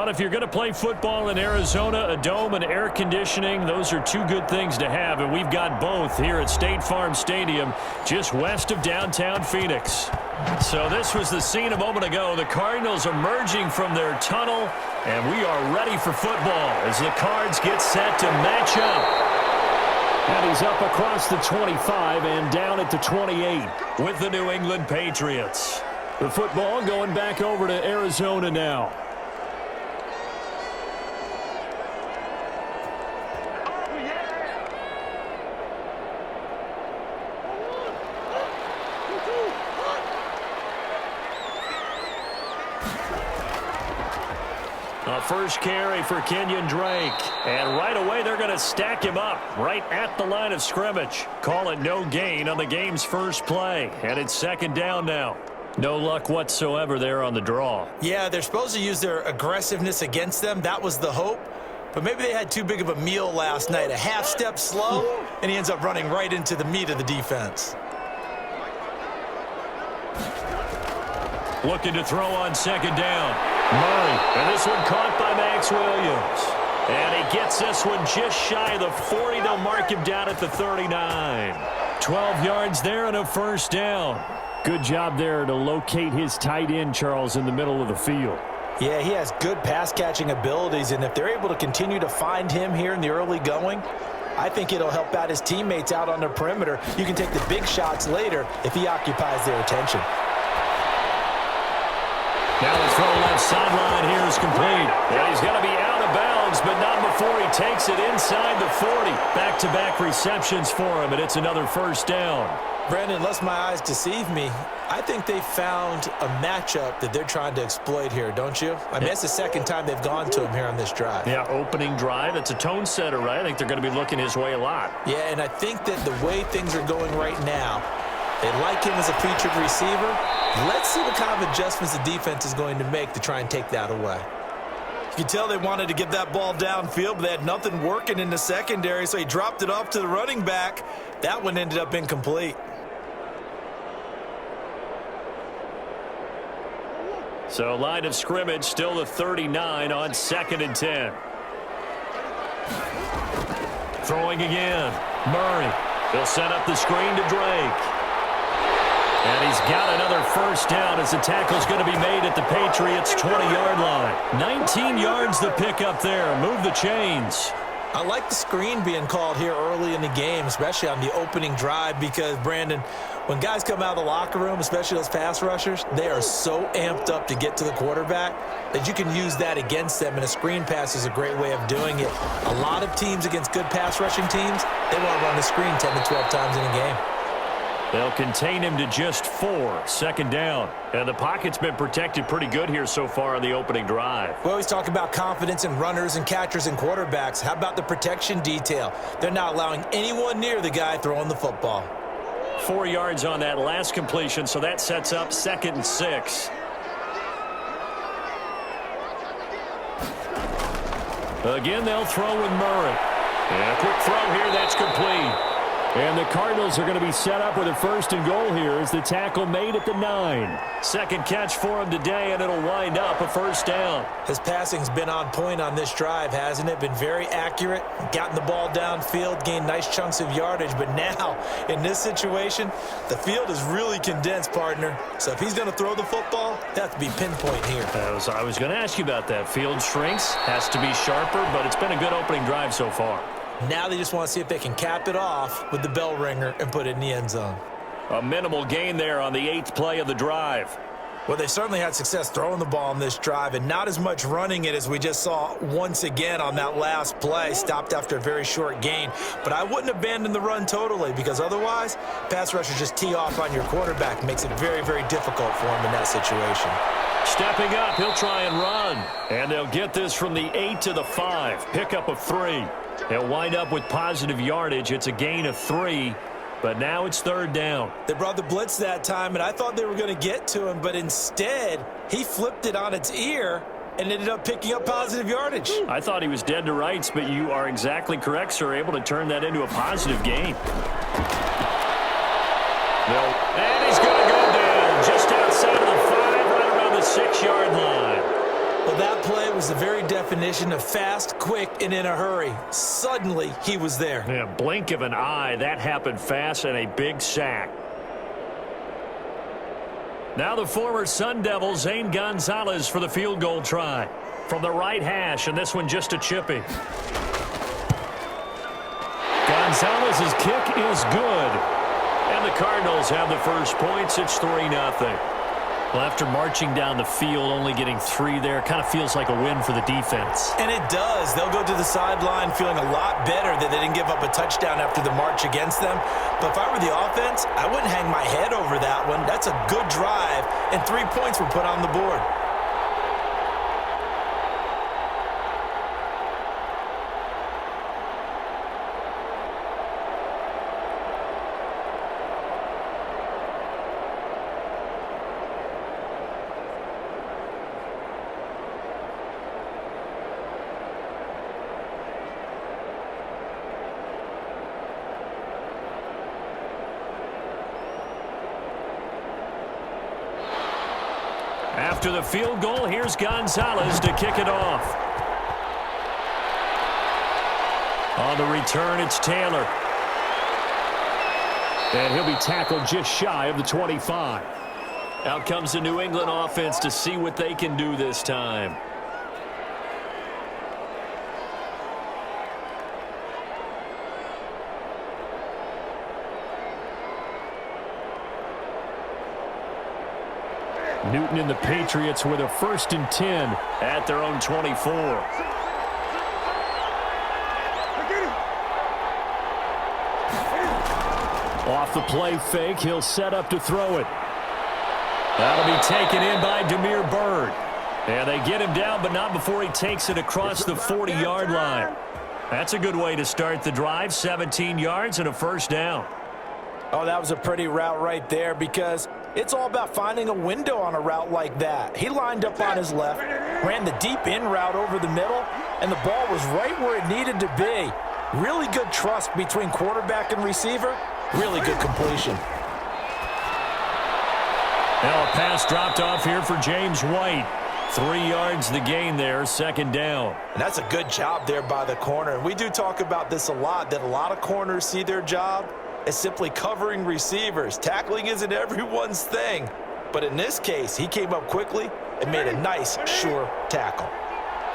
But if you're going to play football in Arizona, a dome and air conditioning, those are two good things to have, and we've got both here at State Farm Stadium, just west of downtown Phoenix. So this was the scene a moment ago. The Cardinals emerging from their tunnel, and we are ready for football as the Cards get set to match up. And he's up across the 25 and down at the 28 with the New England Patriots. The football going back over to Arizona now. A first carry for Kenyon Drake. And right away they're going to stack him up right at the line of scrimmage. Call it no gain on the game's first play. And it's second down now. No luck whatsoever there on the draw. Yeah, they're supposed to use their aggressiveness against them. That was the hope. But maybe they had too big of a meal last night. A half step slow, and he ends up running right into the meat of the defense. Looking to throw on second down. Murray, and this one caught by Max Williams. And he gets this one just shy of the 40. They'll mark him down at the 39. 12 yards there and a first down. Good job there to locate his tight end, Charles, in the middle of the field. Yeah, he has good pass-catching abilities, and if they're able to continue to find him here in the early going, I think it'll help out his teammates out on the perimeter. You can take the big shots later if he occupies their attention. Now the throw left sideline here is complete. And he's going to be out of bounds, but not before he takes it inside the 40. Back-to-back receptions for him, and it's another first down. Brandon, unless my eyes deceive me, I think they found a matchup that they're trying to exploit here, don't you? I mean, it's the second time they've gone to him here on this drive. Yeah, opening drive. It's a tone setter, right? I think they're going to be looking his way a lot. Yeah, and I think that the way things are going right now, they like him as a featured receiver. Let's see what kind of adjustments the defense is going to make to try and take that away. You can tell they wanted to get that ball downfield, but they had nothing working in the secondary, so he dropped it off to the running back. That one ended up incomplete. So line of scrimmage still the 39 on 2nd and 10. Throwing again. Murray. He'll set up the screen to Drake. And he's got another first down as the tackle's going to be made at the Patriots' 20-yard line. 19 yards the pick up there. Move the chains. I like the screen being called here early in the game, especially on the opening drive, because, Brandon, when guys come out of the locker room, especially those pass rushers, they are so amped up to get to the quarterback that you can use that against them, and a screen pass is a great way of doing it. A lot of teams against good pass rushing teams, they want to run the screen 10 to 12 times in a game. They'll contain him to just 4. Second down. And the pocket's been protected pretty good here so far on the opening drive. We always talk about confidence in runners and catchers and quarterbacks. How about the protection detail? They're not allowing anyone near the guy throwing the football. 4 yards on that last completion, so that sets up 2nd and 6. Again, they'll throw with Murray. And a quick throw here, that's complete. And the Cardinals are going to be set up with a 1st and goal here as the tackle made at the 9. Second catch for him today, and it'll wind up a first down. His passing's been on point on this drive, hasn't it? Been very accurate, gotten the ball downfield, gained nice chunks of yardage. But now, in this situation, the field is really condensed, partner. So if he's going to throw the football, that has to be pinpoint here. I was going to ask you about that. Field shrinks, has to be sharper, but it's been a good opening drive so far. Now they just want to see if they can cap it off with the bell ringer and put it in the end zone. A minimal gain there on the 8th play of the drive. Well, they certainly had success throwing the ball on this drive, and not as much running it as we just saw once again on that last play. Stopped after a very short gain. But I wouldn't abandon the run totally, because otherwise, pass rushers just tee off on your quarterback. Makes it very, very difficult for him in that situation. Stepping up, he'll try and run. And they'll get this from the 8 to the 5. Pickup of 3. They'll wind up with positive yardage. It's a gain of 3, but now it's 3rd down. They brought the blitz that time, and I thought they were going to get to him, but instead, he flipped it on its ear and ended up picking up positive yardage. I thought he was dead to rights, but you are exactly correct, sir. Able to turn that into a positive gain. And he's going to go down just outside of the 5, right around the 6-yard line. Well, that play was is the very definition of fast, quick, and in a hurry. Suddenly, he was there. Yeah, blink of an eye. That happened fast and a big sack. Now the former Sun Devil, Zane Gonzalez, for the field goal try. From the right hash, and this one just a chippy. Gonzalez's kick is good. And the Cardinals have the first points. It's 3-0. Well, after marching down the field, only getting 3 there, kind of feels like a win for the defense. And it does. They'll go to the sideline feeling a lot better that they didn't give up a touchdown after the march against them. But if I were the offense, I wouldn't hang my head over that one. That's a good drive, and 3 points were put on the board. After the field goal, here's Gonzalez to kick it off. On the return, it's Taylor. And he'll be tackled just shy of the 25. Out comes the New England offense to see what they can do this time. Newton and the Patriots with a 1st and 10 at their own 24. Off the play fake, he'll set up to throw it. That'll be taken in by Damiere Byrd. And they get him down, but not before he takes it across the 40-yard line. That's a good way to start the drive, 17 yards and a 1st down. Oh, that was a pretty route right there because it's all about finding a window on a route like that. He lined up on his left, ran the deep in route over the middle, and the ball was right where it needed to be. Really good trust between quarterback and receiver. Really good completion. Now a pass dropped off here for James White. 3 yards the gain there, 2nd down. And that's a good job there by the corner. And we do talk about this a lot, that a lot of corners see their job as simply covering receivers. Tackling isn't everyone's thing. But in this case, he came up quickly and made a nice, sure tackle.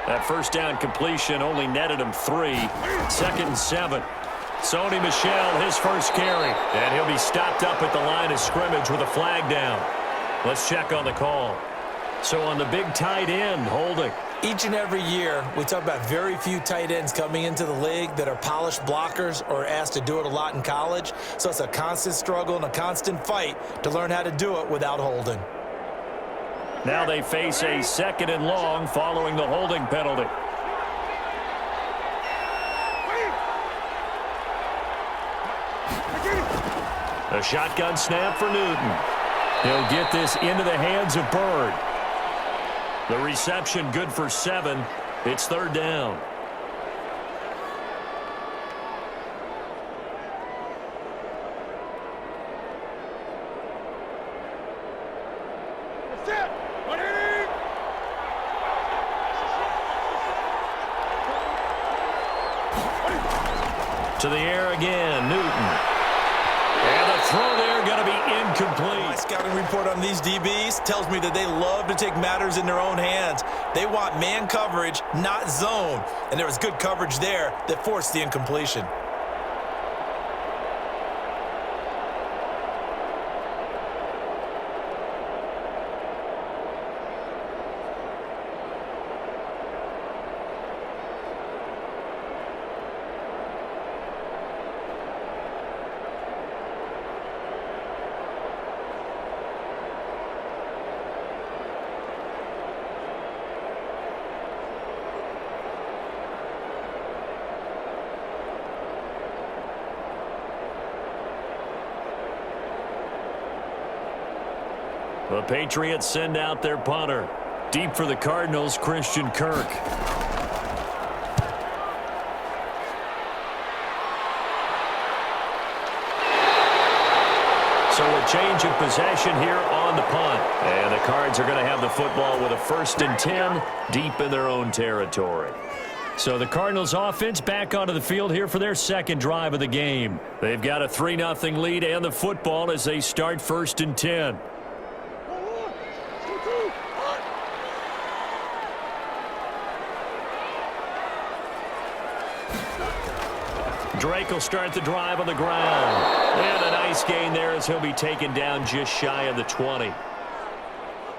That 1st down completion only netted him 3. 2nd and 7. Sony Michel, his first carry. And he'll be stopped up at the line of scrimmage with a flag down. Let's check on the call. So on the big tight end, holding. Each and every year, we talk about very few tight ends coming into the league that are polished blockers or asked to do it a lot in college. So it's a constant struggle and a constant fight to learn how to do it without holding. Now they face a 2nd and long following the holding penalty. A shotgun snap for Newton. He'll get this into the hands of Byrd. The reception good for 7. It's 3rd down. To the air again, Newton. And the throw there going to be incomplete. My scouting report on these DBs tells me that they love to take matters in their own hands. They want man coverage, not zone. And there was good coverage there that forced the incompletion. The Patriots send out their punter. Deep for the Cardinals, Christian Kirk. So a change of possession here on the punt. And the Cards are going to have the football with a 1st and 10 deep in their own territory. So the Cardinals offense back onto the field here for their second drive of the game. They've got a 3-0 lead and the football as they start 1st and 10. Drake will start the drive on the ground. And a nice gain there as he'll be taken down just shy of the 20.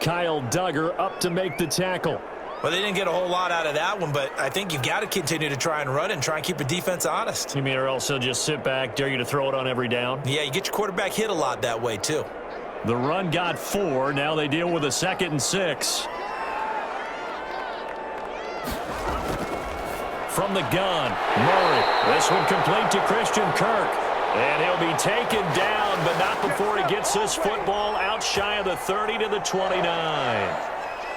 Kyle Duggar up to make the tackle. Well, they didn't get a whole lot out of that one, but I think you've got to continue to try and run and try and keep the defense honest. You mean or else he'll just sit back, dare you to throw it on every down? Yeah, you get your quarterback hit a lot that way, too. The run got 4. Now they deal with a 2nd and 6. From the gun, Murray. This one complete to Christian Kirk. And he'll be taken down, but not before he gets this football out shy of the 30 to the 29.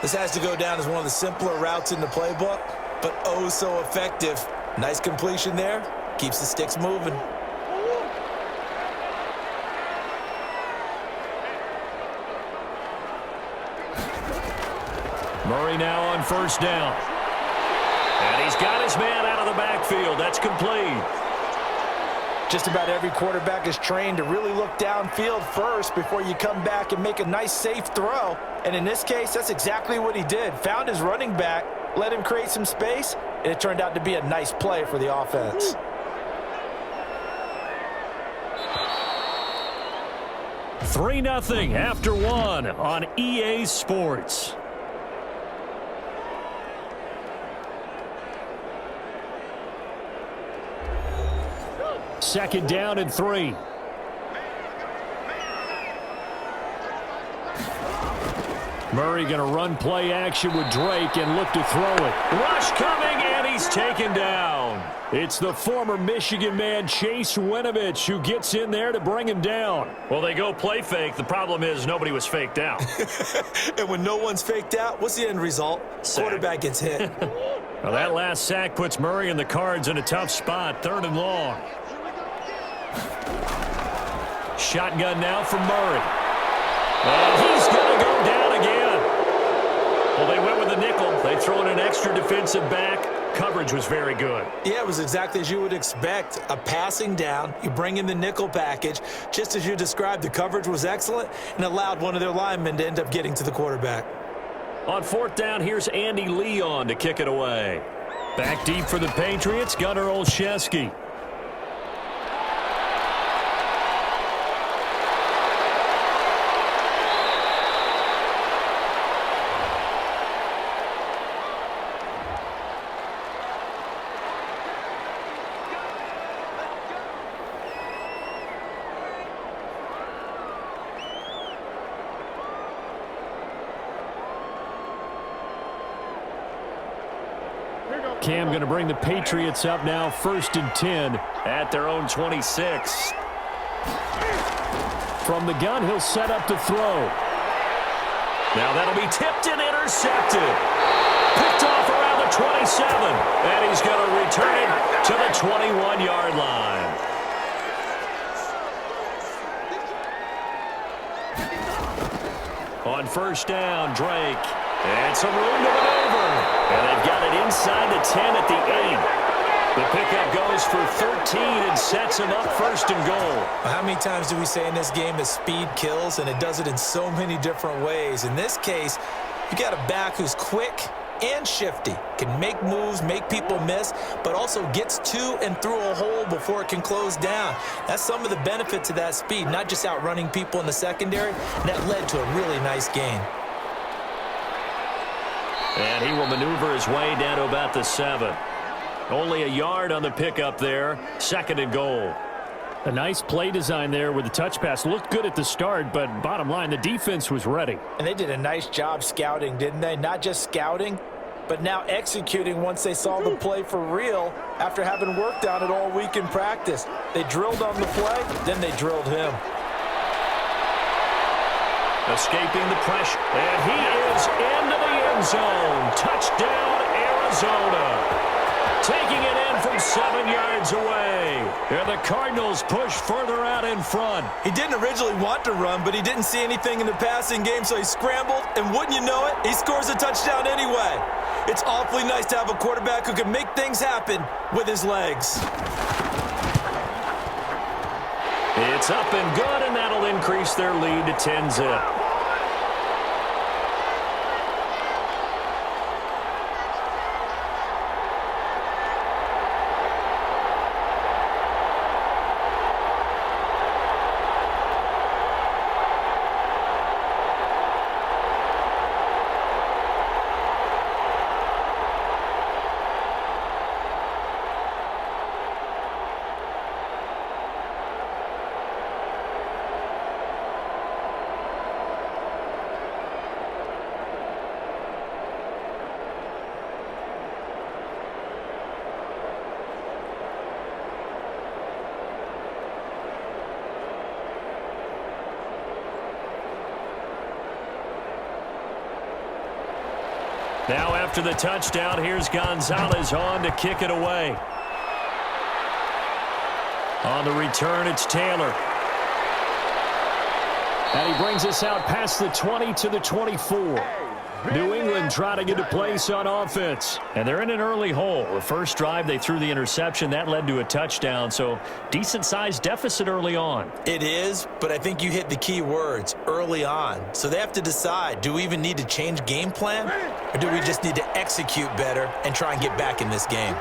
This has to go down as one of the simpler routes in the playbook, but oh so effective. Nice completion there. Keeps the sticks moving. Murray now on 1st down. And he's got his man out of the backfield. That's complete. Just about every quarterback is trained to really look downfield first before you come back and make a nice, safe throw. And in this case, that's exactly what he did. Found his running back, let him create some space, and it turned out to be a nice play for the offense. Three 3-0 after 1 on EA Sports. Second down and 3. Murray going to run play action with Drake and look to throw it. Rush coming, and he's taken down. It's the former Michigan man, Chase Winovich, who gets in there to bring him down. Well, they go play fake. The problem is nobody was faked out. And when no one's faked out, what's the end result? Sack. Quarterback gets hit. Well, that last sack puts Murray and the Cards in a tough spot, 3rd and long. Shotgun now from Murray. And he's going to go down again. Well, they went with the nickel. They throw in an extra defensive back. Coverage was very good. Yeah, it was exactly as you would expect. A passing down. You bring in the nickel package. Just as you described, the coverage was excellent and allowed one of their linemen to end up getting to the quarterback. On 4th down, here's Andy Leon to kick it away. Back deep for the Patriots, Gunnar Olszewski. Cam going to bring the Patriots up now, 1st and 10 at their own 26. From the gun, he'll set up to throw. Now that'll be tipped and intercepted. Picked off around the 27, and he's going to return it to the 21-yard line. On 1st down, Drake. And some room to maneuver. And they've got it inside the 10 at the 8. The pickup goes for 13 and sets him up 1st and goal. How many times do we say in this game that speed kills, and it does it in so many different ways? In this case, you got a back who's quick and shifty, can make moves, make people miss, but also gets to and through a hole before it can close down. That's some of the benefit to that speed, not just outrunning people in the secondary, and that led to a really nice gain. And he will maneuver his way down to about the 7. Only a yard on the pickup there. 2nd and goal. A nice play design there with the touch pass. Looked good at the start, but bottom line, the defense was ready. And they did a nice job scouting, didn't they? Not just scouting, but now executing once they saw the play for real after having worked on it all week in practice. They drilled on the play, then they drilled him. Escaping the pressure, and he is into the end zone. Touchdown, Arizona. Taking it in from 7 yards away. And the Cardinals push further out in front. He didn't originally want to run, but he didn't see anything in the passing game, so he scrambled, and wouldn't you know it, he scores a touchdown anyway. It's awfully nice to have a quarterback who can make things happen with his legs. It's up and good, and that'll increase their lead to 10-zip. Now after the touchdown, here's Gonzalez on to kick it away. On the return, it's Taylor. And he brings us out past the 20 to the 24. New England trying to get a place on offense. And they're in an early hole. The first drive, they threw the interception. That led to a touchdown. So decent-sized deficit early on. It is, but I think you hit the key words, early on. So they have to decide, do we even need to change game plan? Or do we just need to execute better and try and get back in this game?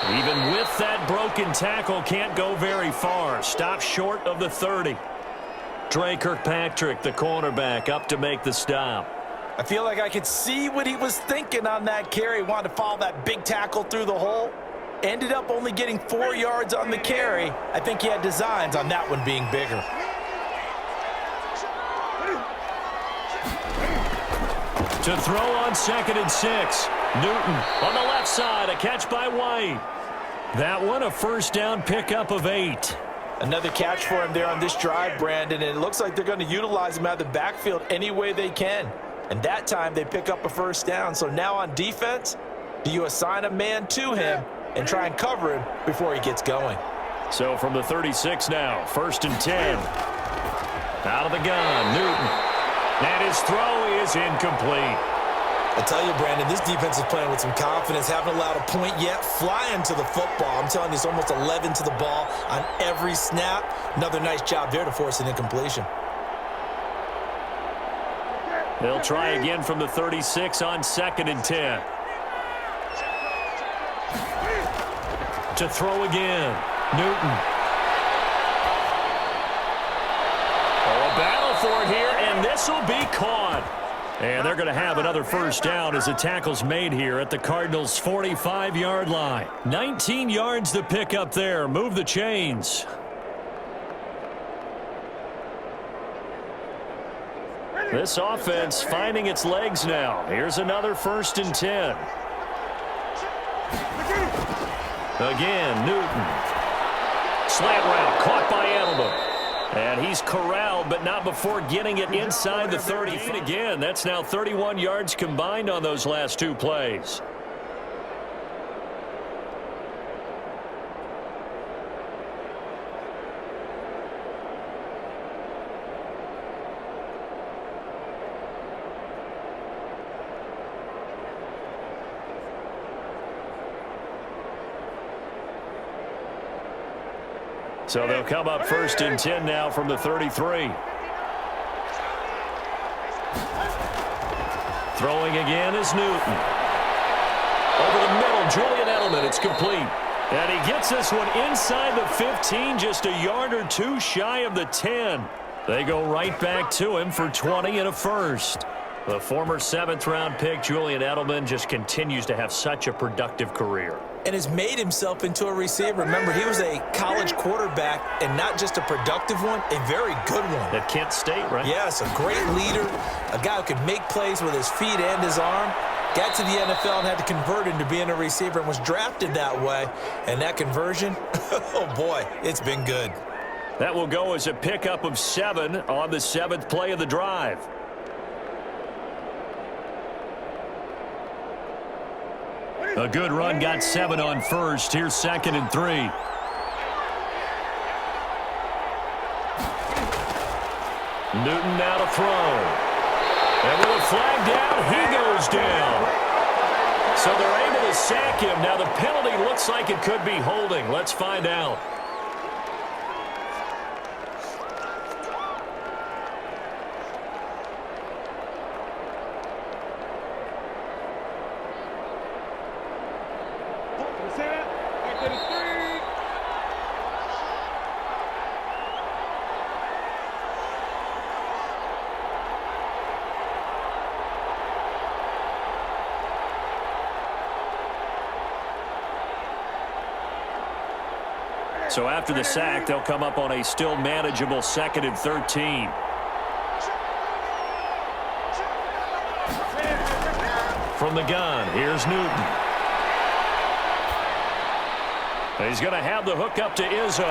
Even with that broken tackle, can't go very far. Stop short of the 30. Dre Kirkpatrick, the cornerback, up to make the stop. I feel like I could see what he was thinking on that carry. Wanted to follow that big tackle through the hole. Ended up only getting 4 yards on the carry. I think he had designs on that one being bigger. To throw on 2nd and 6. Newton on the left side. A catch by White. That one a first down pickup of 8. Another catch for him there on this drive, Brandon, and it looks like they're going to utilize him out of the backfield any way they can. And that time they pick up a first down. So now on defense, do you assign a man to him and try and cover him before he gets going? So from the 36 now, 1st and 10. Out of the gun, Newton. And his throw is incomplete. I tell you, Brandon, this defense is playing with some confidence. Haven't allowed a point yet. Flying to the football. I'm telling you, it's almost 11 to the ball on every snap. Another nice job there to force an incompletion. They'll try again from the 36 on 2nd and 10. To throw again, Newton. Oh, a battle for it here, and this will be caught. And they're going to have another first down as the tackle's made here at the Cardinals' 45-yard line. 19 yards to pick up there. Move the chains. This offense finding its legs now. Here's another 1st and 10. Again, Newton. Slant route caught by Edelman. And he's corralled, but not before getting it inside the 30. And again, that's now 31 yards combined on those last 2 plays. So they'll come up 1st and 10 now from the 33. Throwing again is Newton. Over the middle, Julian Edelman. It's complete. And he gets this one inside the 15, just a yard or 2 shy of the 10. They go right back to him for 20 and a first. The former 7th-round pick, Julian Edelman, just continues to have such a productive career. And has made himself into a receiver. Remember, he was a college quarterback, and not just a productive one, a very good one. At Kent State, right? Yes, a great leader, a guy who could make plays with his feet and his arm. Got to the NFL and had to convert into being a receiver and was drafted that way. And that conversion, oh boy, it's been good. That will go as a pickup of 7 on the 7th play of the drive. A good run, got 7 on first. Here's 2nd and 3. Newton now to throw. And with a flag down, he goes down. So they're able to sack him. Now the penalty looks like it could be holding. Let's find out. So after the sack, they'll come up on a still manageable 2nd and 13. From the gun, here's Newton. He's going to have the hook up to Izzo.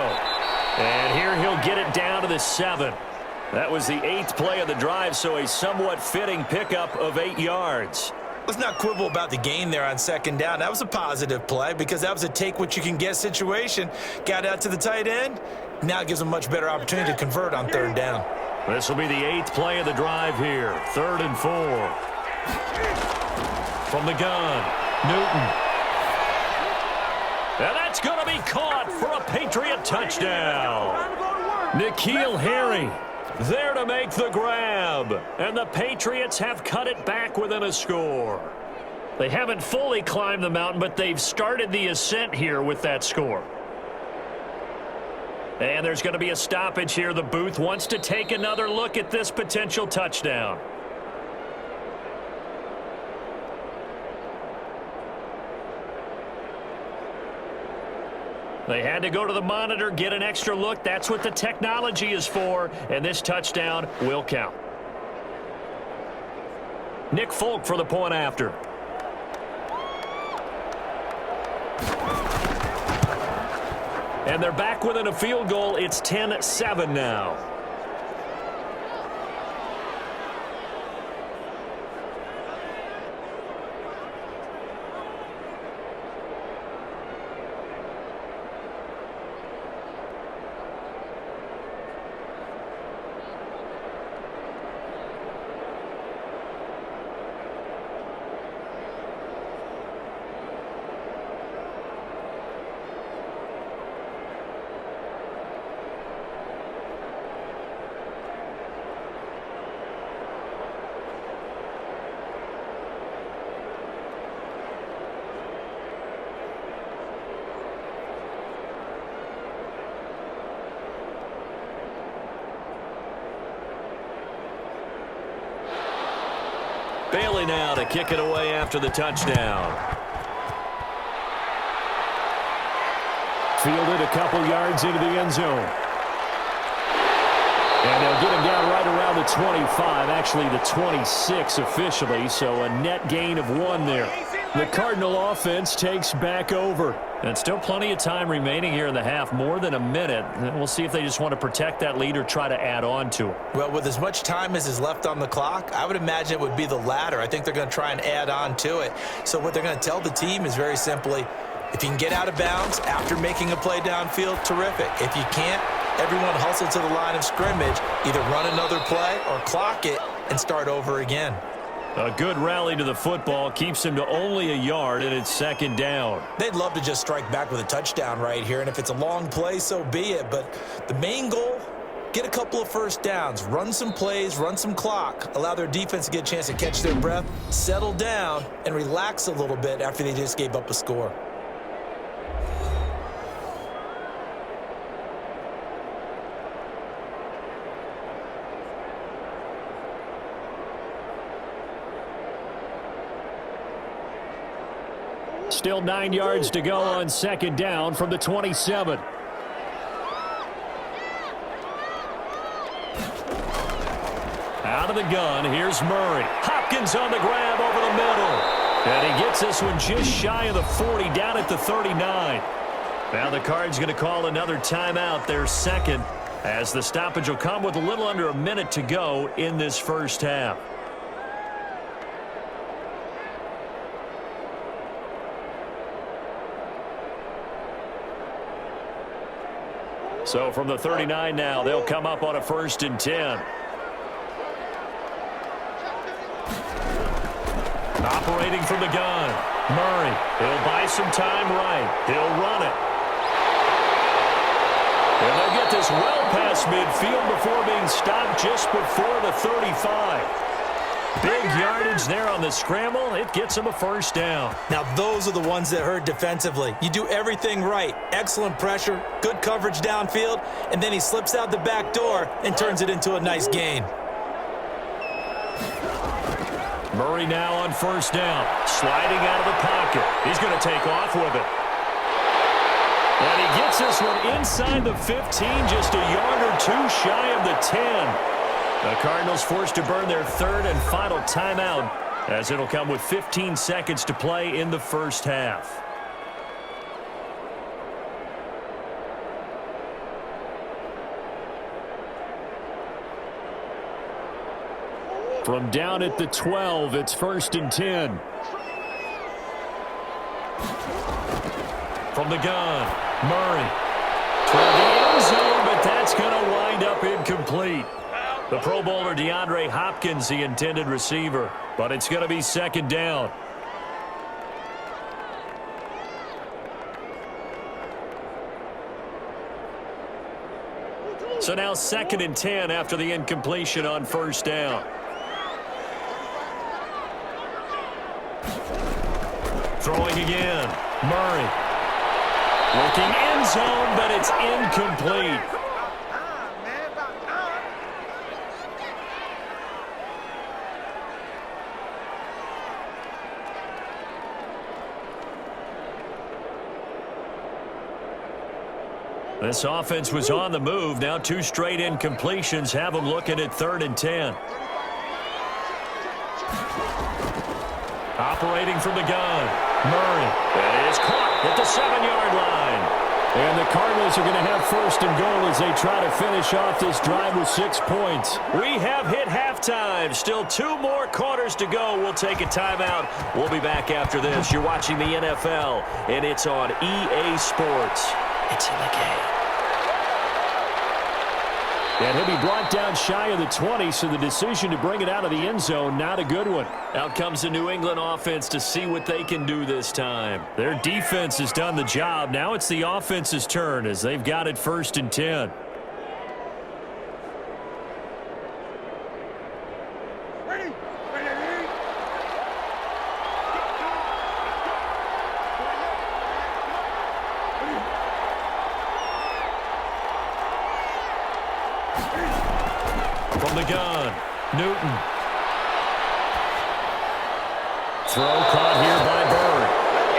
And here he'll get it down to the 7. That was the 8th play of the drive, so a somewhat fitting pickup of 8 yards. Let's not quibble about the gain there on 2nd down. That was a positive play because that was a take-what-you-can-get situation. Got out to the tight end. Now it gives them a much better opportunity to convert on 3rd down. This will be the 8th play of the drive here. 3rd and 4. From the gun, Newton. And that's going to be caught for a Patriot touchdown. N'Keal Harry there to make the grab. And the Patriots have cut it back within a score. They haven't fully climbed the mountain, but they've started the ascent here with that score. And there's going to be a stoppage here. The booth wants to take another look at this potential touchdown. They had to go to the monitor, get an extra look. That's what the technology is for, and this touchdown will count. Nick Folk for the point after. And they're back within a field goal. It's 10-7 now. Bailey now to kick it away after the touchdown. Fielded a couple yards into the end zone. And they'll get him down right around the 25, actually the 26 officially, so a net gain of 1 there. The Cardinal offense takes back over. And still plenty of time remaining here in the half, more than a minute. We'll see if they just want to protect that lead or try to add on to it. Well, with as much time as is left on the clock, I would imagine it would be the latter. I think they're going to try and add on to it. So what they're going to tell the team is very simply, if you can get out of bounds after making a play downfield, terrific. If you can't, everyone hustle to the line of scrimmage, either run another play or clock it and start over again. A good rally to the football keeps him to only a yard, and it's 2nd down. They'd love to just strike back with a touchdown right here, and if it's a long play, so be it. But the main goal, get a couple of first downs, run some plays, run some clock, allow their defense to get a chance to catch their breath, settle down, and relax a little bit after they just gave up a score. Still 9 yards to go on 2nd down from the 27. Out of the gun, here's Murray. Hopkins on the grab over the middle. And he gets this one just shy of the 40, down at the 39. Now the Cards going to call another timeout, their 2nd, as the stoppage will come with a little under a minute to go in this first half. So from the 39 now, they'll come up on a 1st and 10. Operating from the gun, Murray. He'll buy some time right. He'll run it. And they'll get this well past midfield before being stopped just before the 35. Big yardage there on the scramble. It gets him a 1st down. Now, those are the ones that hurt defensively. You do everything right. Excellent pressure, good coverage downfield, and then he slips out the back door and turns it into a nice gain. Murray now on 1st down, sliding out of the pocket. He's going to take off with it. And he gets this one inside the 15, just a yard or two shy of the 10. The Cardinals forced to burn their 3rd and final timeout, as it'll come with 15 seconds to play in the 1st half. From down at the 12, it's 1st and 10. From the gun, Murray. Toward the end zone, but that's going to wind up incomplete. The Pro Bowler DeAndre Hopkins, the intended receiver, but it's going to be 2nd down. So now 2nd and 10 after the incompletion on 1st down. Throwing again, Murray. Looking end zone, but it's incomplete. This offense was on the move. Now 2 straight incompletions have them looking at 3rd and 10. Operating from the gun, Murray. That is caught at the 7-yard line. And the Cardinals are going to have 1st and goal as they try to finish off this drive with 6 points. We have hit halftime. Still 2 more quarters to go. We'll take a timeout. We'll be back after this. You're watching the NFL, and it's on EA Sports. It's in the game. And he'll be brought down shy of the 20, so the decision to bring it out of the end zone, not a good one. Out comes the New England offense to see what they can do this time. Their defense has done the job. Now it's the offense's turn as they've got it 1st and 10. From the gun, Newton. Throw caught here by Bird.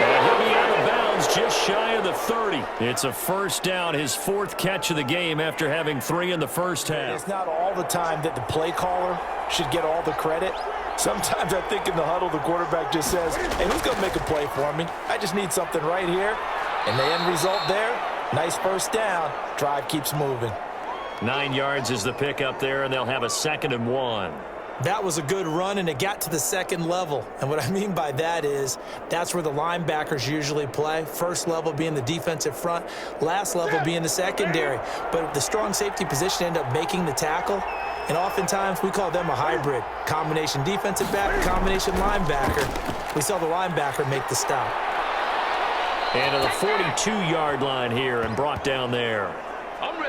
And he'll be out of bounds just shy of the 30. It's a 1st down, his 4th catch of the game after having 3 in the 1st half. It's not all the time that the play caller should get all the credit. Sometimes I think in the huddle the quarterback just says, hey, who's going to make a play for me? I just need something right here. And the end result there, nice 1st down. Drive keeps moving. 9 yards is the pickup there, and they'll have a 2nd and 1. That was a good run, and it got to the 2nd level. And what I mean by that is that's where the linebackers usually play. 1st level being the defensive front, last level being the secondary. But the strong safety position ended up making the tackle. And oftentimes we call them a hybrid. Combination defensive back, combination linebacker. We saw the linebacker make the stop. And to the 42-yard line here and brought down there.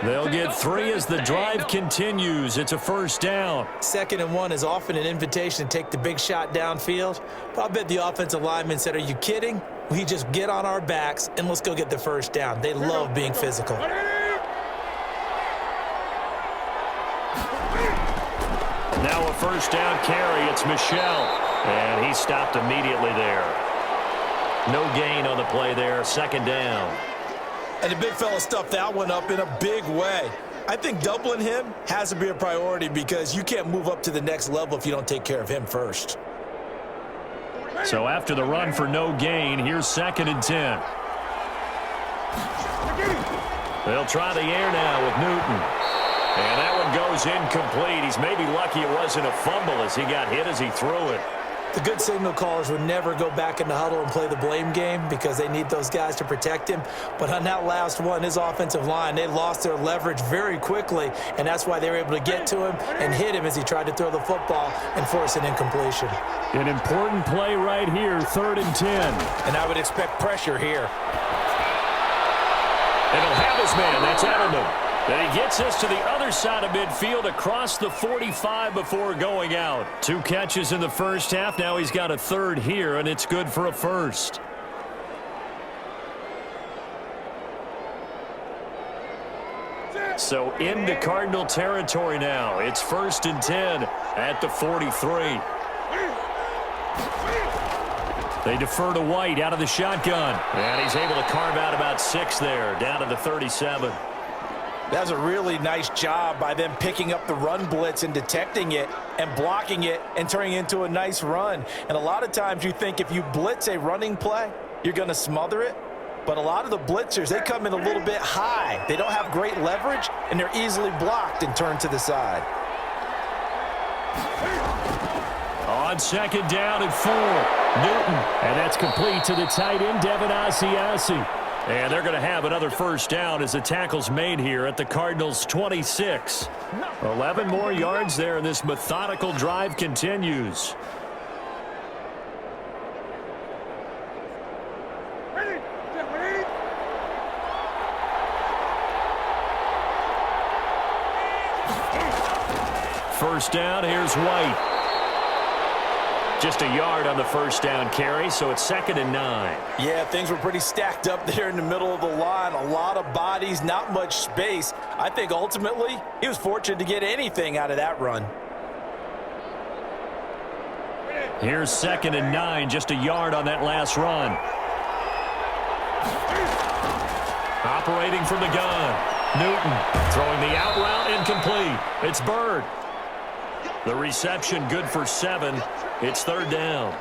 They'll get 3 as the drive continues. It's a 1st down. 2nd and 1 is often an invitation to take the big shot downfield. But I bet the offensive lineman said, are you kidding? We just get on our backs and let's go get the 1st down. They love being physical. Now a 1st down carry. It's Michel. And he stopped immediately there. No gain on the play there. 2nd down. And the big fella stuffed that one up in a big way. I think doubling him has to be a priority because you can't move up to the next level if you don't take care of him first. So after the run for no gain, here's 2nd and 10. They'll try the air now with Newton. And that one goes incomplete. He's maybe lucky it wasn't a fumble as he got hit as he threw it. The good signal callers would never go back in the huddle and play the blame game because they need those guys to protect him. But on that last one, his offensive line, they lost their leverage very quickly, and that's why they were able to get to him and hit him as he tried to throw the football and force an incompletion. An important play right here, 3rd and 10. And I would expect pressure here. And he'll have his man. That's Edelman. And he gets us to the other side of midfield across the 45 before going out. 2 catches in the first half. Now he's got a 3rd here, and it's good for a 1st. So into Cardinal territory now. It's 1st and 10 at the 43. They defer to White out of the shotgun. And he's able to carve out about 6 there, down to the 37. That's a really nice job by them picking up the run blitz and detecting it and blocking it and turning it into a nice run. And a lot of times you think if you blitz a running play, you're going to smother it. But a lot of the blitzers, they come in a little bit high. They don't have great leverage, and they're easily blocked and turned to the side. On 2nd down and 4, Newton. And that's complete to the tight end, Devin Asiasi. And they're going to have another 1st down as the tackle's made here at the Cardinals' 26. 11 more yards there, and this methodical drive continues. First down, here's White. Just a yard on the 1st down carry, so it's 2nd and 9. Yeah, things were pretty stacked up there in the middle of the line. A lot of bodies, not much space. I think ultimately he was fortunate to get anything out of that run. Here's 2nd and 9, just a yard on that last run. Operating from the gun. Newton throwing the out route incomplete. It's Bird. The reception good for 7. It's 3rd down.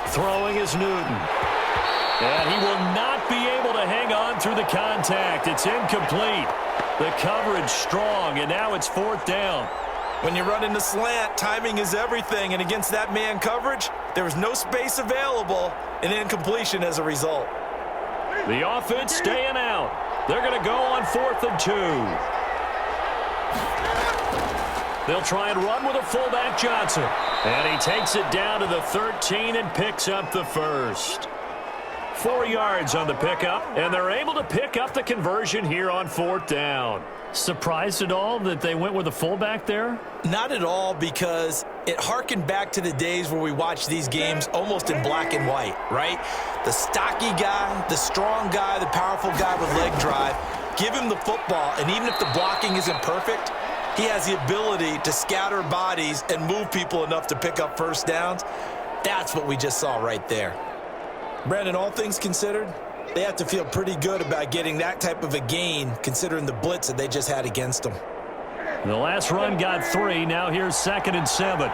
Throwing is Newton. And he will not be able to hang on through the contact. It's incomplete. The coverage strong, and now it's 4th down. When you run in the slant, timing is everything, and against that man coverage, there was no space available, and incompletion as a result. The offense staying out. They're going to go on 4th and 2. They'll try and run with a fullback, Johnson. And he takes it down to the 13 and picks up the 1st. 4 yards on the pickup, and they're able to pick up the conversion here on 4th down. Surprised at all that they went with a fullback there? Not at all, because it harkened back to the days where we watched these games almost in black and white, right? The stocky guy, the strong guy, the powerful guy with leg drive. Give him the football, and even if the blocking isn't perfect, he has the ability to scatter bodies and move people enough to pick up 1st downs. That's what we just saw right there. Brandon, all things considered, they have to feel pretty good about getting that type of a gain, considering the blitz that they just had against them. The last run got 3. Now here's 2nd and 7.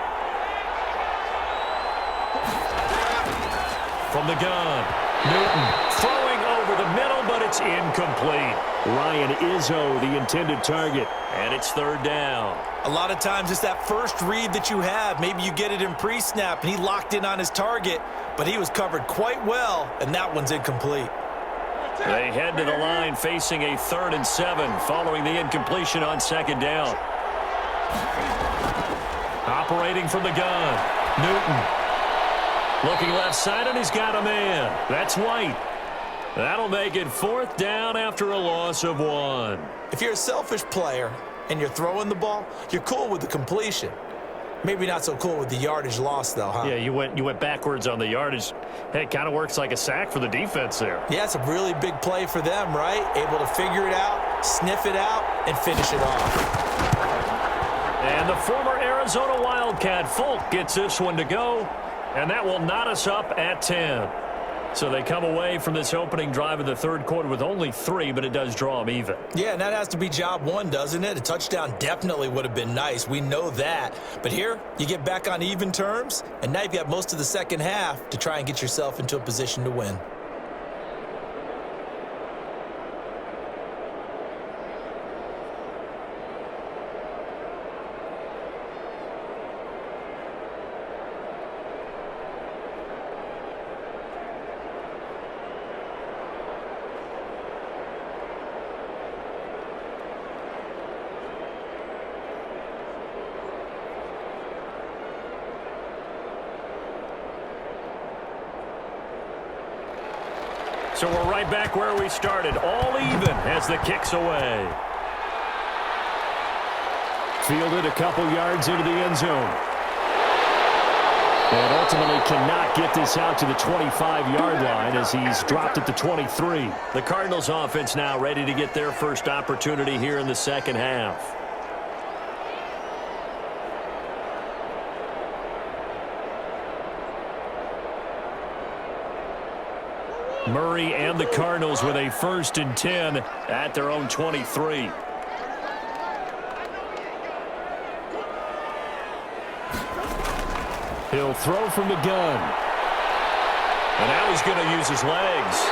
From the gun, Newton throwing over the middle, but it's incomplete. Ryan Izzo, the intended target, and it's 3rd down. A lot of times it's that first read that you have. Maybe you get it in pre-snap, and he locked in on his target, but he was covered quite well, and that one's incomplete. They head to the line facing a 3rd and 7 following the incompletion on 2nd down. Operating from the gun, Newton. Looking left side, and he's got a man. That's White. That'll make it 4th down after a loss of 1. If you're a selfish player and you're throwing the ball, you're cool with the completion. Maybe not so cool with the yardage loss, though, huh? Yeah, you went backwards on the yardage. Hey, it kind of works like a sack for the defense there. Yeah, it's a really big play for them, right? Able to figure it out, sniff it out, and finish it off. And the former Arizona Wildcat, Folk, gets this one to go, and that will knot us up at 10. So they come away from this opening drive in the third quarter with only 3, but it does draw them even. Yeah, and that has to be job one, doesn't it? A touchdown definitely would have been nice. We know that. But here, you get back on even terms, and now you've got most of the second half to try and get yourself into a position to win. So we're right back where we started, all even as the kick's away. Fielded a couple yards into the end zone. And ultimately cannot get this out to the 25-yard line as he's dropped at the 23. The Cardinals offense now ready to get their first opportunity here in the second half. Murray and the Cardinals with a 1st and 10 at their own 23. He'll throw from the gun. And now he's going to use his legs.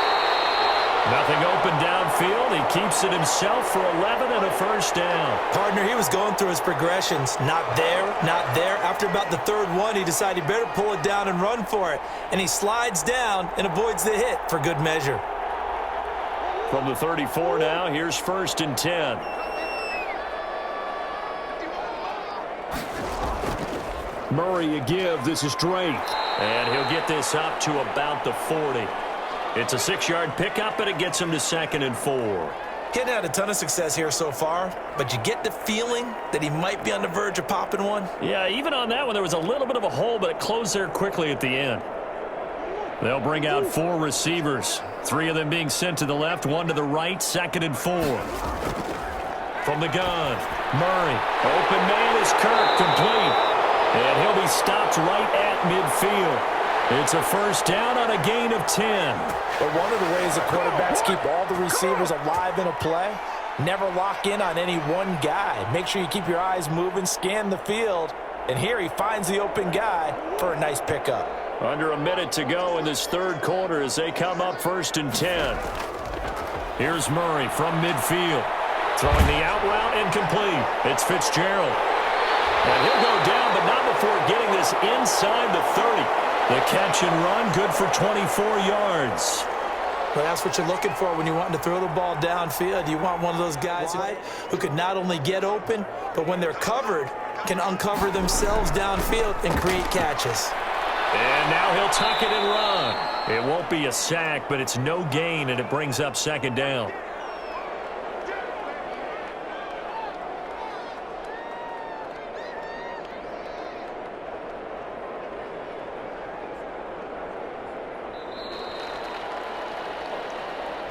Nothing open downfield. He keeps it himself for 11 and a first down. Partner, he was going through his progressions. Not there, not there. After about the third one, he decided he better pull it down and run for it. And he slides down and avoids the hit for good measure. From the 34 now, here's 1st and 10. Murray a give. This is Drake. And he'll get this up to about the 40. It's a 6-yard pickup, and it gets him to 2nd and 4. Getting had a ton of success here so far, but you get the feeling that he might be on the verge of popping one. Yeah, even on that one, there was a little bit of a hole, but it closed there quickly at the end. They'll bring out 4 receivers, 3 of them being sent to the left, 1 to the right, 2nd and 4. From the gun, Murray. Open man is Kirk, complete. And he'll be stopped right at midfield. It's a first down on a gain of 10. But one of the ways the quarterbacks keep all the receivers alive in a play, never lock in on any one guy. Make sure you keep your eyes moving, scan the field, and here he finds the open guy for a nice pickup. Under a minute to go in this third quarter as they come up 1st and 10. Here's Murray from midfield. Throwing the out route incomplete. It's Fitzgerald. And he'll go down, but not before getting this inside the 30. The catch and run, good for 24 yards. Well, that's what you're looking for when you're wanting to throw the ball downfield. You want one of those guys who can not only get open, but when they're covered, can uncover themselves downfield and create catches. And now he'll tuck it and run. It won't be a sack, but it's no gain, and it brings up 2nd down.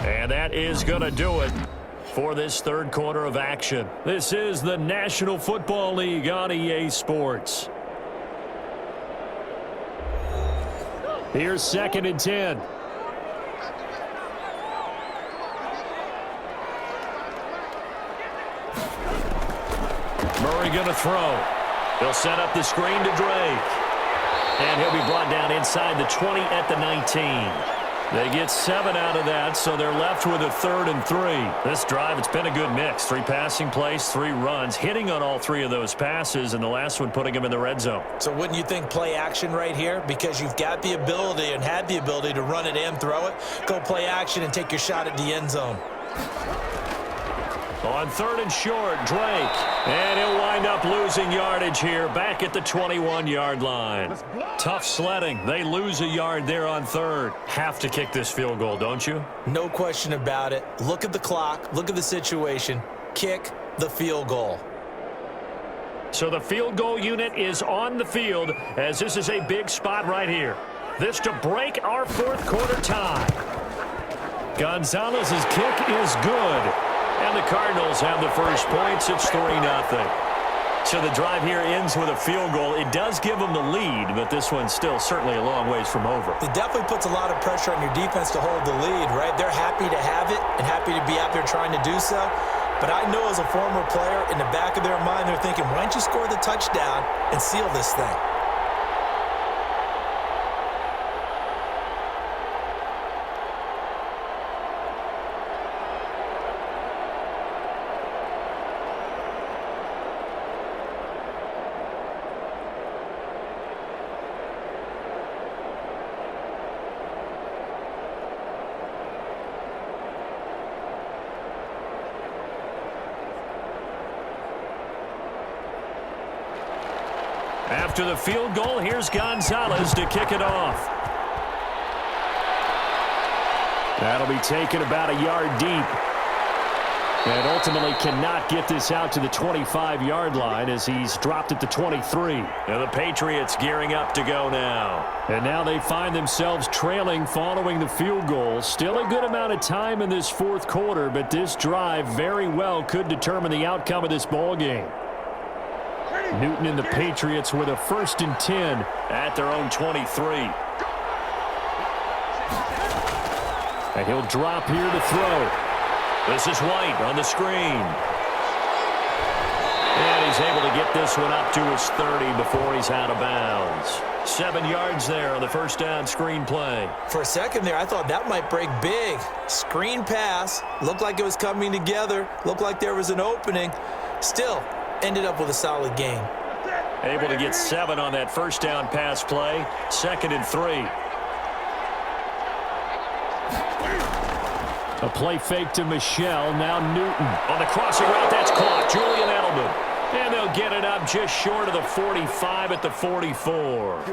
And that is going to do it for this third quarter of action. This is the National Football League on EA Sports. Here's 2nd and 10. Murray going to throw. He'll set up the screen to Drake. And he'll be brought down inside the 20 at the 19. They get 7 out of that, so they're left with a 3rd and 3. This drive, it's been a good mix. 3 passing plays, 3 runs, hitting on all 3 of those passes, and the last one putting them in the red zone. So wouldn't you think play action right here? Because you've got the ability and had the ability to run it and throw it. Go play action and take your shot at the end zone. On 3rd and short, Drake. And he'll wind up losing yardage here back at the 21-yard line. Tough sledding. They lose a yard there on 3rd. Have to kick this field goal, don't you? No question about it. Look at the clock. Look at the situation. Kick the field goal. So the field goal unit is on the field as this is a big spot right here. This to break our fourth quarter tie. Gonzalez's kick is good. And the Cardinals have the first points. It's 3-0. So the drive here ends with a field goal. It does give them the lead, but this one's still certainly a long ways from over. It definitely puts a lot of pressure on your defense to hold the lead, right? They're happy to have it and happy to be out there trying to do so. But I know as a former player, in the back of their mind, they're thinking, why don't you score the touchdown and seal this thing? After the field goal, here's Gonzalez to kick it off. That'll be taken about a yard deep. And ultimately cannot get this out to the 25-yard line as he's dropped at the 23. And the Patriots gearing up to go now. And now they find themselves trailing following the field goal. Still a good amount of time in this fourth quarter, but this drive very well could determine the outcome of this ball game. Newton and the Patriots with a 1st and 10 at their own 23. And he'll drop here to throw. This is White on the screen. And he's able to get this one up to his 30 before he's out of bounds. 7 yards there on the first down screen play. For a second there, I thought that might break big. Screen pass. Looked like it was coming together. Looked like there was an opening. Still, ended up with a solid game. Able to get 7 on that first down pass play. 2nd and 3. A play fake to Michelle. Now Newton. On the crossing route, that's caught. Julian Edelman. And they'll get it up just short of the 45 at the 44.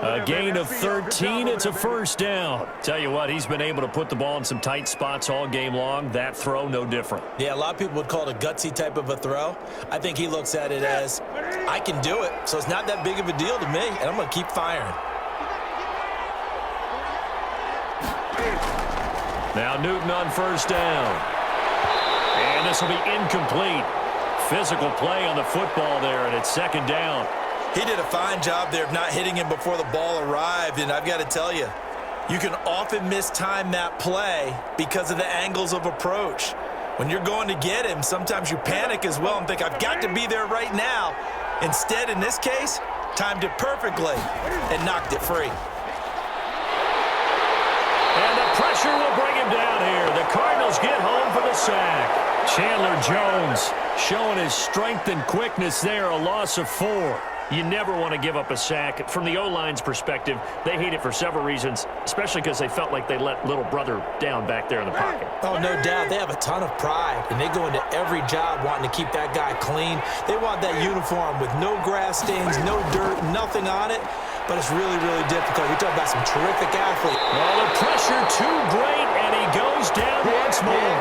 A gain of 13. It's a first down. Tell you what, he's been able to put the ball in some tight spots all game long. That throw, no different. Yeah, a lot of people would call it a gutsy type of a throw. I think he looks at it as, I can do it, so it's not that big of a deal to me, and I'm going to keep firing. Now Newton on first down. And this will be incomplete. Physical play on the football there, and it's 2nd down. He did a fine job there of not hitting him before the ball arrived, and I've got to tell you, you can often mistime that play because of the angles of approach. When you're going to get him, sometimes you panic as well and think, I've got to be there right now. Instead, in this case, timed it perfectly and knocked it free. And the pressure will bring him down here. The Cardinals get home for the sack. Chandler Jones showing his strength and quickness there, a loss of 4. You never want to give up a sack. From the O-line's perspective, they hate it for several reasons, especially because they felt like they let little brother down back there in the pocket. Oh, no doubt. They have a ton of pride, and they go into every job wanting to keep that guy clean. They want that uniform with no grass stains, no dirt, nothing on it. But it's really, really difficult. You're talking about some terrific athletes. Well, the pressure too great, and he goes down once more.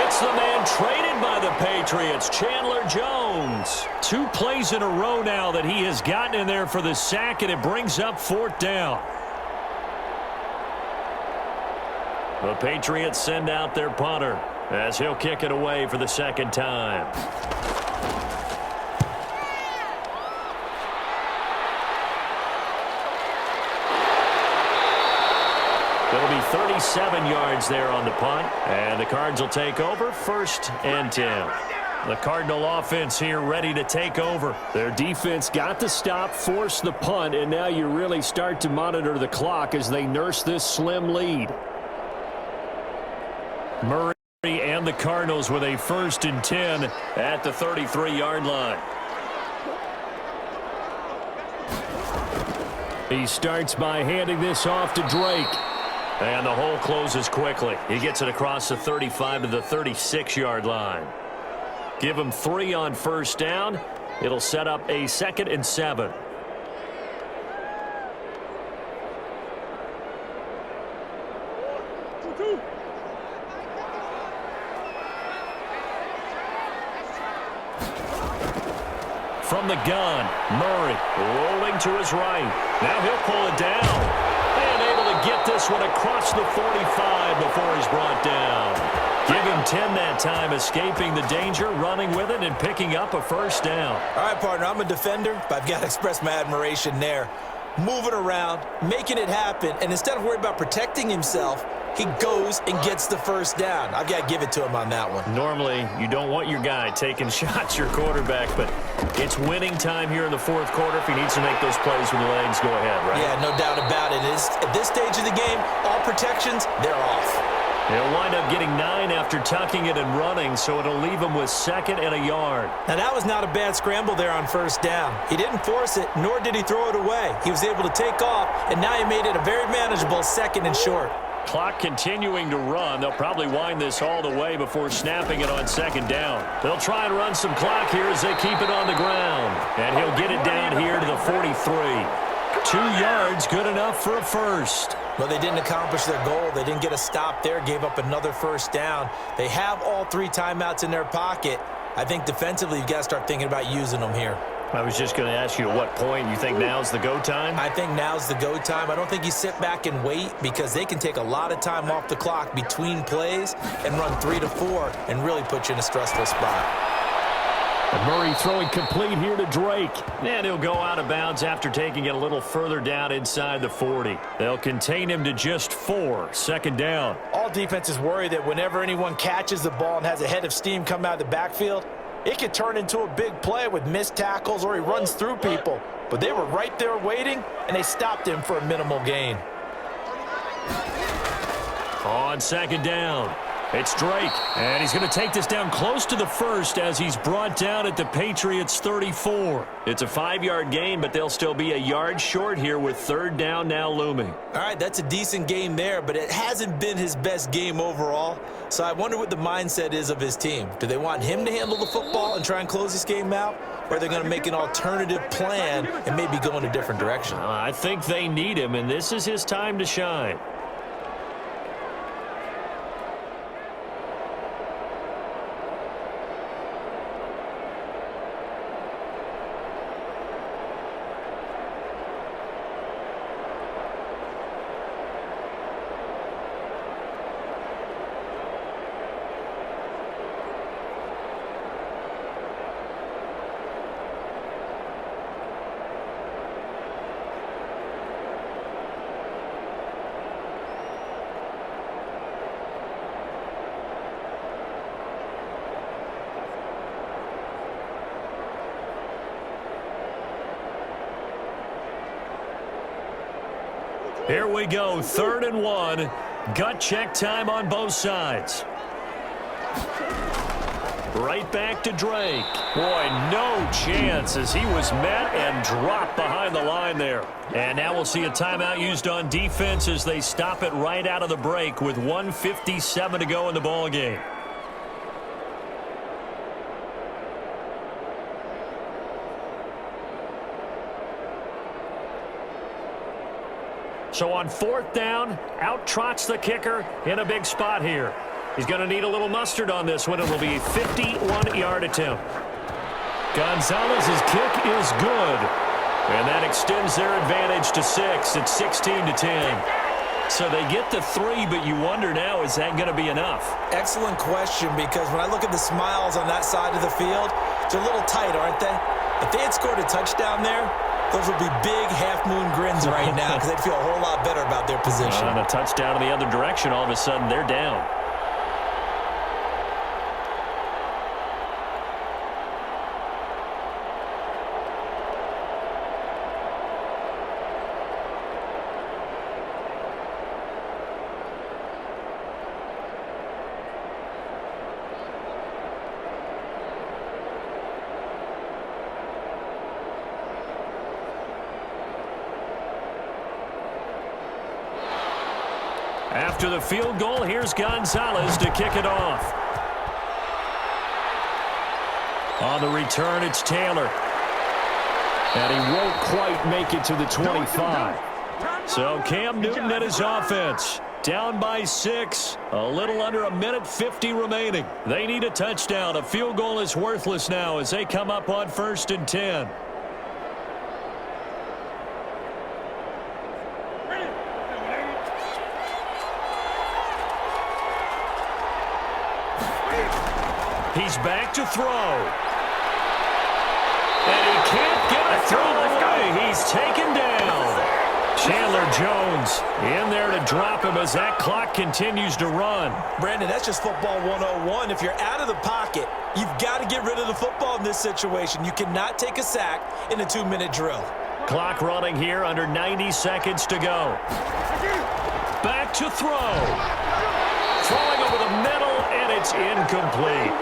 It's the man traded by the Patriots, Chandler Jones. 2 plays in a row now that he has gotten in there for the sack, and it brings up 4th down. The Patriots send out their punter as he'll kick it away for the 2nd time. It'll be 37 yards there on the punt, and the Cards will take over 1st and 10. The Cardinal offense here ready to take over. Their defense got the stop, forced the punt, and now you really start to monitor the clock as they nurse this slim lead. Murray and the Cardinals with a 1st and 10 at the 33-yard line. He starts by handing this off to Drake. And the hole closes quickly. He gets it across the 35 to the 36-yard line. Give him 3 on first down. It'll set up a 2nd and 7. From the gun, Murray rolling to his right. Now he'll pull it down. And able to get this one across the 45 before he's brought down. Give him 10 that time, escaping the danger, running with it, and picking up a first down. All right, partner, I'm a defender, but I've got to express my admiration there. Moving around, making it happen, and instead of worrying about protecting himself, he goes and gets the first down. I've got to give it to him on that one. Normally, you don't want your guy taking shots, your quarterback, but it's winning time here in the fourth quarter. If he needs to make those plays with the legs, go ahead, right? Yeah, no doubt about it. At this stage of the game, all protections, they're off. He'll wind up getting 9 after tucking it and running, so it'll leave him with 2nd and a yard. Now, that was not a bad scramble there on first down. He didn't force it, nor did he throw it away. He was able to take off, and now he made it a very manageable 2nd and short. Clock continuing to run. They'll probably wind this all the way before snapping it on 2nd down. They'll try and run some clock here as they keep it on the ground. And he'll get it down here to the 43. 2 yards, good enough for a first. Well, they didn't accomplish their goal. They didn't get a stop there, gave up another first down. They have all 3 timeouts in their pocket. I think defensively you've got to start thinking about using them here. I was just going to ask you at what point you think now's the go time? I think now's the go time. I don't think you sit back and wait because they can take a lot of time off the clock between plays and run 3 to 4 and really put you in a stressful spot. And Murray throwing complete here to Drake. And he'll go out of bounds after taking it a little further down inside the 40. They'll contain him to just 4, 2nd down. All defenses worry that whenever anyone catches the ball and has a head of steam come out of the backfield, it could turn into a big play with missed tackles or he runs through people. But they were right there waiting, and they stopped him for a minimal gain. On 2nd down, it's Drake. And he's going to take this down close to the 1st as he's brought down at the Patriots' 34. It's a 5-yard gain, but they'll still be a yard short here with 3rd down now looming. All right, that's a decent game there, but it hasn't been his best game overall. So I wonder what the mindset is of his team. Do they want him to handle the football and try and close this game out? Or are they going to make an alternative plan and maybe go in a different direction? I think they need him, and this is his time to shine. Here we go, 3rd and 1. Gut check time on both sides. Right back to Drake. Boy, no chance as he was met and dropped behind the line there. And now we'll see a timeout used on defense as they stop it right out of the break with 1:57 to go in the ball game. So on 4th down, out trots the kicker in a big spot here. He's going to need a little mustard on this one. It'll be a 51-yard attempt. Gonzalez's kick is good. And that extends their advantage to 6. It's 16-10. So they get the 3, but you wonder now, is that going to be enough? Excellent question, because when I look at the smiles on that side of the field, they're a little tight, aren't they? If they had scored a touchdown there, those would be big half-moon grins right now because they'd feel a whole lot better about their position. And a touchdown in the other direction, all of a sudden they're down. After the field goal, here's Gonzalez to kick it off. On the return, it's Taylor. And he won't quite make it to the 25. So Cam Newton and his offense down by 6. A little under 1:50 remaining. They need a touchdown. A field goal is worthless now as they come up on 1st and 10. He's back to throw. And he can't get a throw away. He's taken down. Chandler Jones in there to drop him as that clock continues to run. Brandon, that's just football 101. If you're out of the pocket, you've got to get rid of the football in this situation. You cannot take a sack in a 2-minute drill. Clock running here, under 90 seconds to go. Back to throw. Throwing over the middle, and it's incomplete.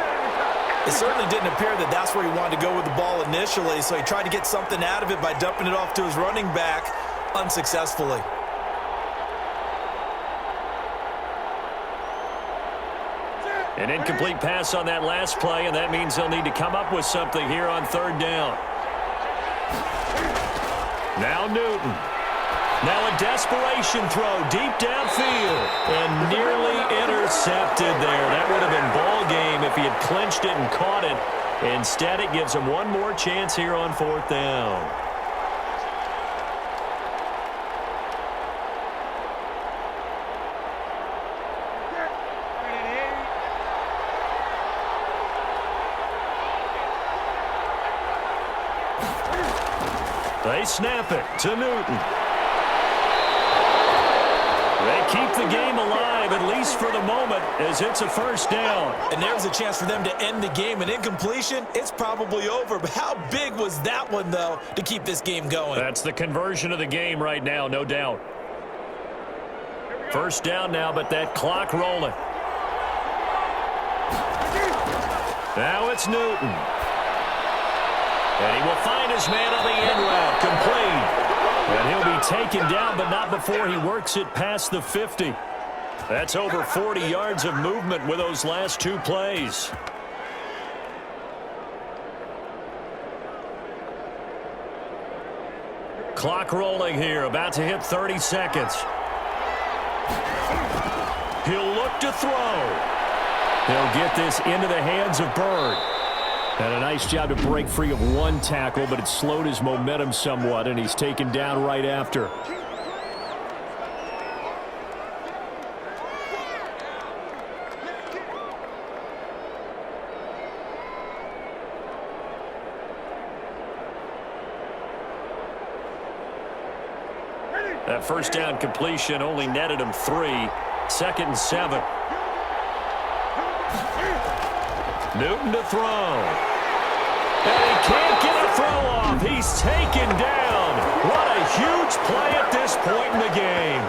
It certainly didn't appear that that's where he wanted to go with the ball initially, so he tried to get something out of it by dumping it off to his running back unsuccessfully. An incomplete pass on that last play, and that means they'll need to come up with something here on third down. Now Newton. Now a desperation throw deep downfield and nearly intercepted there. That would have been ball game if he had clinched it and caught it. Instead, it gives him one more chance here on fourth down. They snap it to Newton. They keep the game alive, at least for the moment, as it's a first down. And there's a chance for them to end the game. An incompletion, it's probably over. But how big was that one, though, to keep this game going? That's the conversion of the game right now, no doubt. First down now, but that clock rolling. Now it's Newton. And he will find his man on the end route, complete. And he'll be taken down, but not before he works it past the 50. That's over 40 yards of movement with those last two plays. Clock rolling here, about to hit 30 seconds. He'll look to throw. He'll get this into the hands of Bird. And a nice job to break free of one tackle, but it slowed his momentum somewhat, and he's taken down right after. That first down completion only netted him 3. 2nd and 7. Newton to throw. And he can't get a throw off. He's taken down. What a huge play at this point in the game.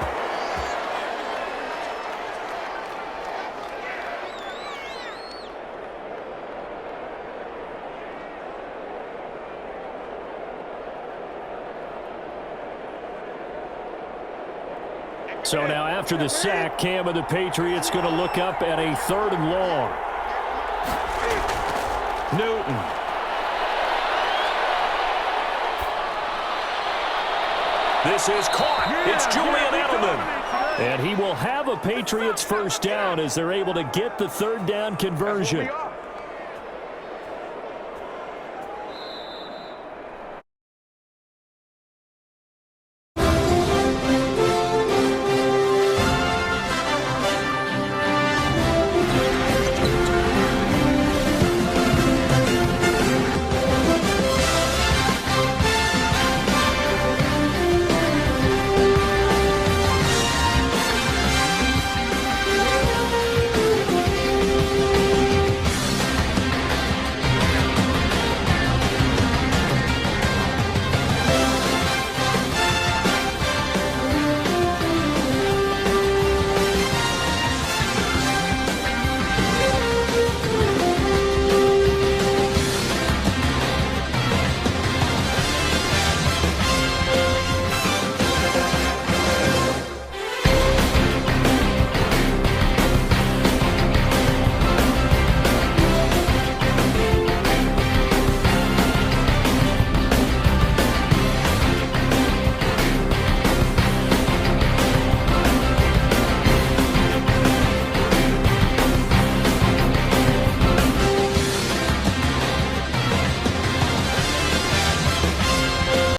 So now after the sack, Cam of the Patriots going to look up at a 3rd and long. Newton. This is caught. It's Julian Edelman. And he will have a Patriots first down as they're able to get the 3rd down conversion.